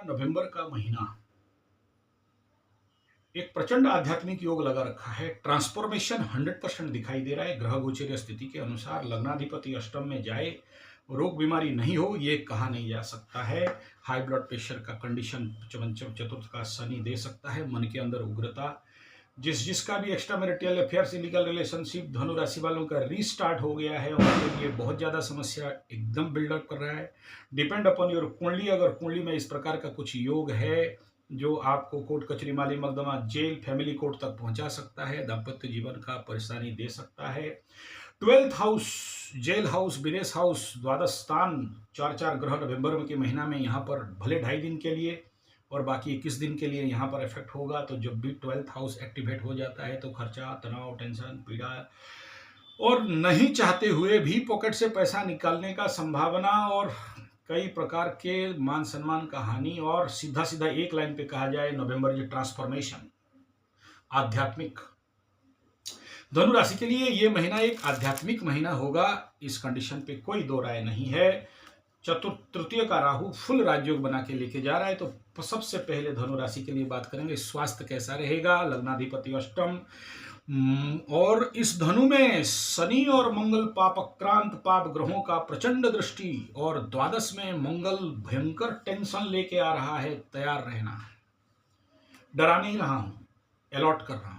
नवंबर का महीना एक प्रचंड आध्यात्मिक योग लगा रखा है। ट्रांसफॉर्मेशन 100% दिखाई दे रहा है। ग्रह गोचर स्थिति के अनुसार लग्नाधिपति अष्टम में जाए, रोग बीमारी नहीं हो ये कहा नहीं जा सकता है। हाई ब्लड प्रेशर का कंडीशन पंचम चतुर्थ का शनि दे सकता है। मन के अंदर उग्रता, जिसका भी extra marital affairs, illegal relationship धनु राशि वालों का रीस्टार्ट हो गया है, उनके लिए बहुत ज्यादा समस्या एकदम बिल्डअप कर रहा है। डिपेंड अपॉन योर कुंडली। अगर कुंडली में इस प्रकार का कुछ योग है जो आपको कोर्ट कचहरी माली मकदमा जेल फैमिली कोर्ट तक पहुंचा सकता है, दाम्पत्य जीवन का परेशानी दे सकता है। 12th हाउस, जेल हाउस, विदेश हाउस, द्वादश स्थान, चार ग्रह नवंबर के महीना में यहाँ पर भले 2.5 दिन के लिए और बाकी 21 दिन के लिए यहाँ पर इफेक्ट होगा। तो जब भी 12th हाउस एक्टिवेट हो जाता है तो खर्चा, तनाव, टेंशन, पीड़ा और नहीं चाहते हुए भी पॉकेट से पैसा निकालने का संभावना और कई प्रकार के मान सम्मान का हानि। और सीधा सीधा एक लाइन पे कहा जाए, नवंबर ये ट्रांसफॉर्मेशन आध्यात्मिक धनु राशि के लिए ये महीना एक आध्यात्मिक महीना होगा। इस कंडीशन पे कोई दो राय नहीं है। तृतीय का राहु फुल राजयोग बना के लेके जा रहा है। तो सबसे पहले धनु राशि के लिए बात करेंगे, स्वास्थ्य कैसा रहेगा। लग्नाधिपति अष्टम और इस धनु में शनि और मंगल पापक्रांत पाप ग्रहों का प्रचंड दृष्टि, और द्वादश में मंगल भयंकर टेंशन लेके आ रहा है। तैयार रहना, डरा नहीं रहा हूं, अलॉट कर रहा हूं।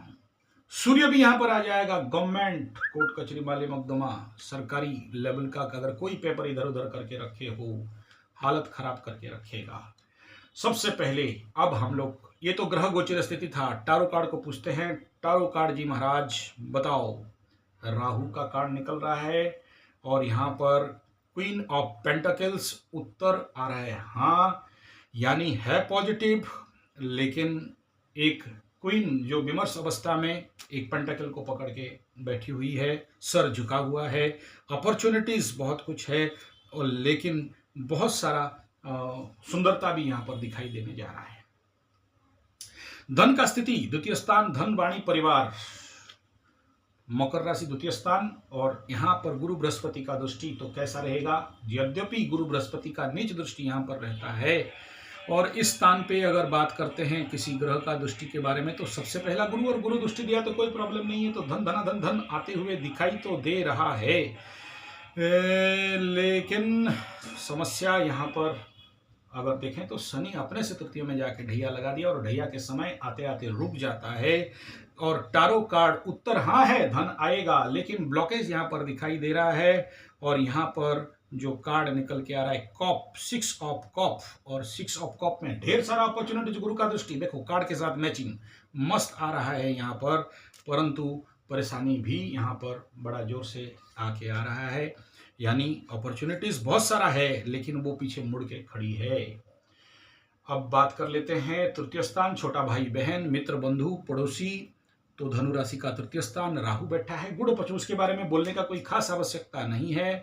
सूर्य भी यहां पर आ जाएगा। गवर्नमेंट कोर्ट कचहरी वाले मुकदमा सरकारी लेवल का अगर कोई पेपर इधर उधर करके रखे हो, हालत खराब करके रखेगा। सबसे पहले अब हम लोग, ये तो ग्रह गोचर स्थिति था, टारो कार्ड को पूछते हैं। टारो कार्ड जी महाराज बताओ। राहु का कार्ड निकल रहा है और यहाँ पर क्वीन ऑफ पेंटाकल्स उत्तर आ रहा है। हाँ, यानी है पॉजिटिव, लेकिन एक क्वीन जो विमर्श अवस्था में एक पेंटाकल को पकड़ के बैठी हुई है, सर झुका हुआ है। अपॉर्चुनिटीज बहुत कुछ है और लेकिन बहुत सारा सुंदरता भी यहां पर दिखाई देने जा रहा है। धन का स्थिति, द्वितीय स्थान धन वाणी परिवार, मकर राशि द्वितीय स्थान, और यहां पर गुरु बृहस्पति का दृष्टि तो कैसा रहेगा। यद्यपि गुरु बृहस्पति का नीच दृष्टि यहां पर रहता है, और इस स्थान पे अगर बात करते हैं किसी ग्रह का दृष्टि के बारे में तो सबसे पहला गुरु, और गुरु दृष्टि दिया तो कोई प्रॉब्लम नहीं है। तो धन धनाधन धन आते हुए दिखाई तो दे रहा है, लेकिन समस्या यहाँ पर अगर देखें तो शनि अपने से तृतीय में जाके ढैया लगा दिया, और ढैया के समय आते आते रुक जाता है। और टारो कार्ड उत्तर हाँ है, धन आएगा, लेकिन ब्लॉकेज यहाँ पर दिखाई दे रहा है। और यहाँ पर जो कार्ड निकल के आ रहा है कॉप, 6 ऑफ कॉप, और 6 ऑफ कॉप में ढेर सारा अपॉर्चुनिटी, गुरु का दृष्टि देखो कार्ड के साथ मैचिंग मस्त आ रहा है यहाँ पर, परंतु परेशानी भी यहाँ पर बड़ा जोर से आके आ रहा है। यानी अपॉर्चुनिटीज बहुत सारा है, लेकिन वो पीछे मुड़ के खड़ी है। अब बात कर लेते हैं तृतीय स्थान, छोटा भाई बहन, मित्र, बंधु, पड़ोसी। तो धनु राशि का तृतीय स्थान राहु बैठा है। गुड़ पचू उसके बारे में बोलने का कोई खास आवश्यकता नहीं है।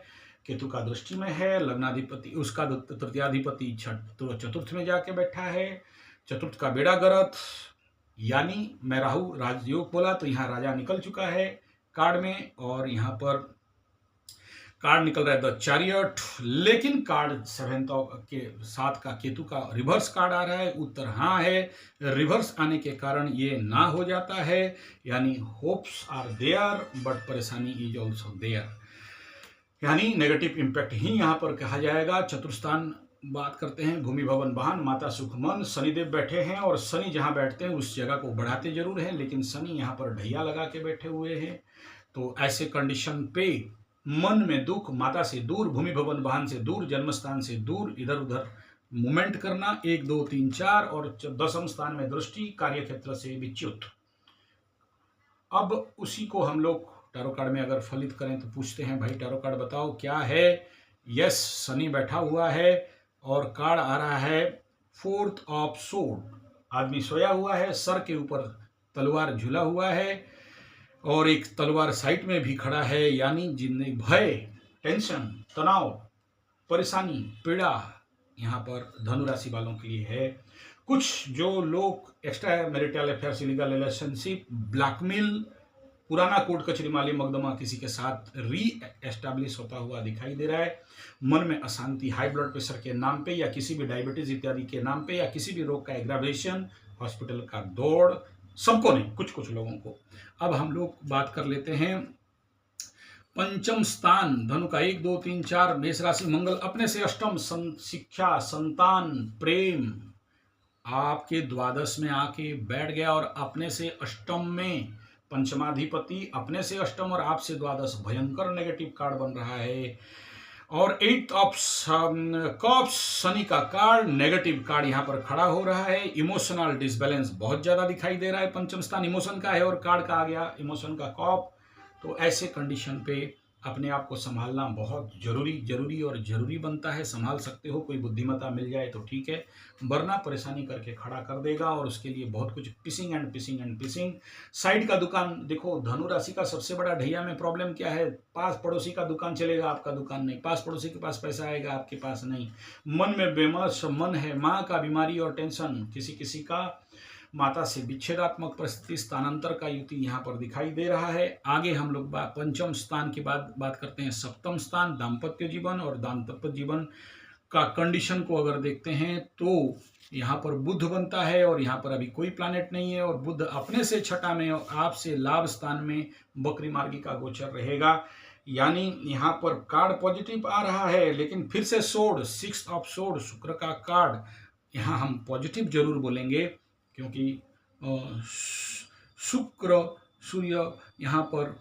केतु का दृष्टि में है। लग्नाधिपति उसका तृतीयाधिपति चतुर्थ में जाके बैठा है। चतुर्थ का बेड़ा गरत, यानी मैं राहु राजयोग बोला तो यहाँ राजा निकल चुका है कार्ड में, और यहाँ पर कार्ड निकल रहा है द चैरियट, लेकिन कार्ड 7 के साथ का केतु का रिवर्स कार्ड आ रहा है। उत्तर हाँ है, रिवर्स आने के कारण ये ना हो जाता है, यानी होप्स आर देयर बट परेशानी इज ऑल्सो देयर, यानी नेगेटिव इंपैक्ट ही यहाँ पर कहा जाएगा। चतुर्थान बात करते हैं, भूमि भवन वाहन, माता सुख मन, शनिदेव बैठे हैं, और शनि जहाँ बैठते हैं उस जगह को बढ़ाते जरूर हैं, लेकिन शनि यहाँ पर ढैया लगा के बैठे हुए हैं। तो ऐसे कंडीशन पे मन में दुख, माता से दूर, भूमि भवन वाहन से दूर, जन्म स्थान से दूर, इधर उधर मूवमेंट करना, 1 2 3 4, और 10वें स्थान में दृष्टि, कार्य क्षेत्र से विच्युत। अब उसी को हम लोग टैरो कार्ड में अगर फलित करें तो पूछते हैं, भाई टैरो कार्ड बताओ क्या है। यस, शनि बैठा हुआ है और कार्ड आ रहा है 4th ऑफ सोर्ड, आदमी सोया हुआ है, सर के ऊपर तलवार झूला हुआ है, और एक तलवार साइड में भी खड़ा है, यानी जिन्हें भय, टेंशन, तनाव, परेशानी, पीड़ा यहाँ पर धनु राशि वालों के लिए है। कुछ जो लोग extra marital affairs, illegal relationship, blackmail पुराना कोर्ट कचहरी माली मुकदमा किसी के साथ री एस्टैब्लिश होता हुआ दिखाई दे रहा है। मन में अशांति, हाई ब्लड प्रेशर के नाम पे या किसी भी डायबिटीज इत्यादि के नाम पे या किसी भी रोग का एग्रावेशन, हॉस्पिटल का दौड़, सबको नहीं, कुछ कुछ लोगों को। अब हम लोग बात कर लेते हैं पंचम स्थान धनु का 1 2 3 4 मेष राशि, मंगल अपने से अष्टम, शिक्षा, संतान, प्रेम आपके द्वादश में आके बैठ गया और अपने से अष्टम में पंचमाधिपति अपने से अष्टम और आपसे द्वादश, भयंकर नेगेटिव कार्ड बन रहा है। और 8 ऑफ कप्स शनि का कार्ड, नेगेटिव कार्ड यहाँ पर खड़ा हो रहा है। इमोशनल डिसबैलेंस बहुत ज्यादा दिखाई दे रहा है। पंचम स्थान इमोशन का है और कार्ड का आ गया इमोशन का कप। तो ऐसे कंडीशन पे अपने आप को संभालना बहुत जरूरी बनता है। संभाल सकते हो, कोई बुद्धिमत्ता मिल जाए तो ठीक है, वरना परेशानी करके खड़ा कर देगा और उसके लिए बहुत कुछ पिसिंग। साइड का दुकान देखो, धनु राशि का सबसे बड़ा ढैया में प्रॉब्लम क्या है, पास पड़ोसी का दुकान चलेगा, आपका दुकान नहीं, पास पड़ोसी के पास पैसा आएगा, आपके पास नहीं, मन में बेमस मन है, माँ का बीमारी और टेंशन, किसी का माता से विच्छेदात्मक परिस्थिति, स्थानांतर का युति यहाँ पर दिखाई दे रहा है। आगे हम लोग पंचम स्थान के बाद बात करते हैं सप्तम स्थान, दाम्पत्य जीवन। और दाम्पत्य जीवन का कंडीशन को अगर देखते हैं तो यहाँ पर बुध बनता है और यहाँ पर अभी कोई प्लैनेट नहीं है और बुध अपने से छठा में और आपसे लाभ स्थान में वक्री मार्गी का गोचर रहेगा। यानी यहाँ पर कार्ड पॉजिटिव आ रहा है, लेकिन फिर से सोड, 6 ऑफ सोड शुक्र का कार्ड, यहाँ हम पॉजिटिव जरूर बोलेंगे क्योंकि शुक्र सूर्य यहाँ पर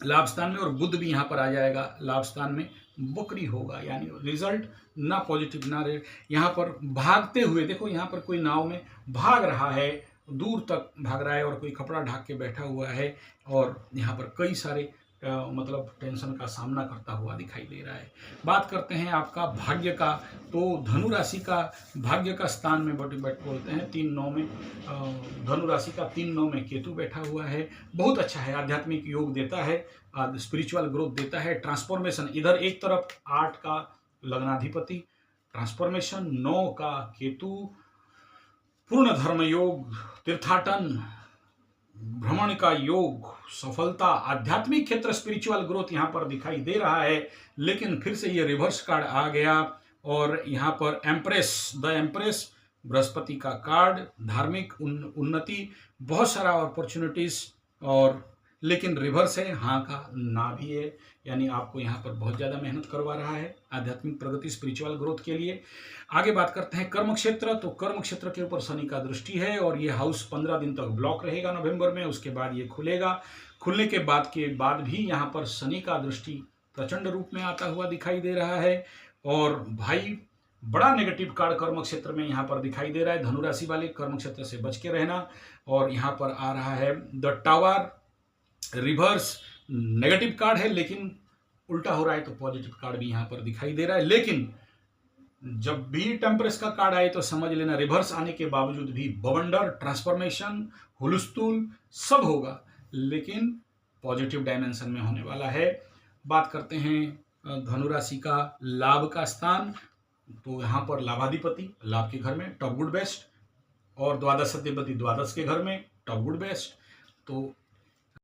लाभ स्थान में और बुध भी यहाँ पर आ जाएगा लाभ स्थान में, वक्री होगा। यानी रिजल्ट ना पॉजिटिव ना रेड। यहाँ पर भागते हुए देखो, यहाँ पर कोई नाव में भाग रहा है, दूर तक भाग रहा है और कोई कपड़ा ढाक के बैठा हुआ है और यहाँ पर कई सारे मतलब टेंशन का सामना करता हुआ दिखाई दे रहा है। बात करते हैं आपका भाग्य का, तो धनु राशि का भाग्य का स्थान में बोलते हैं 3-9 में धनु राशि का 3-9 में केतु बैठा हुआ है। बहुत अच्छा है, आध्यात्मिक योग देता है, स्पिरिचुअल ग्रोथ देता है, ट्रांसफॉर्मेशन। इधर एक तरफ 8 का लग्नाधिपति ट्रांसफॉर्मेशन, 9 का केतु, पूर्ण धर्म योग, तीर्थाटन, भ्रमण का योग, सफलता, आध्यात्मिक क्षेत्र, स्पिरिचुअल ग्रोथ यहाँ पर दिखाई दे रहा है। लेकिन फिर से ये रिवर्स कार्ड आ गया और यहाँ पर एम्प्रेस, द एम्प्रेस, बृहस्पति का कार्ड, धार्मिक उन्नति, बहुत सारा अपॉर्चुनिटीज, और लेकिन रिवर्स है, हाँ का ना भी है। यानी आपको यहाँ पर बहुत ज़्यादा मेहनत करवा रहा है आध्यात्मिक प्रगति, स्पिरिचुअल ग्रोथ के लिए। आगे बात करते हैं कर्म क्षेत्र, तो कर्म क्षेत्र के ऊपर शनि का दृष्टि है और ये हाउस 15 दिन तक ब्लॉक रहेगा नवंबर में, उसके बाद ये खुलेगा। खुलने के बाद भी यहाँ पर शनि का दृष्टि प्रचंड रूप में आता हुआ दिखाई दे रहा है। और भाई बड़ा नेगेटिव कार्ड कर्म क्षेत्र में यहाँ पर दिखाई दे रहा है। धनु राशि वाले कर्म क्षेत्र से बच के रहना। और यहाँ पर आ रहा है the tower, reverse negative card है, लेकिन उल्टा हो रहा है तो पॉजिटिव कार्ड भी यहाँ पर दिखाई दे रहा है। लेकिन जब भी टेम्परेस का कार्ड आए तो समझ लेना रिवर्स आने के बावजूद भी बवंडर, ट्रांसफॉर्मेशन, हुलस्थुल सब होगा, लेकिन पॉजिटिव डायमेंशन में होने वाला है। बात करते हैं धनु राशि का लाभ का स्थान, तो यहाँ पर लाभाधिपति लाभ के घर में, टॉप गुड बेस्ट, और द्वादश अधिपति द्वादश के घर में, टॉप गुड बेस्ट। तो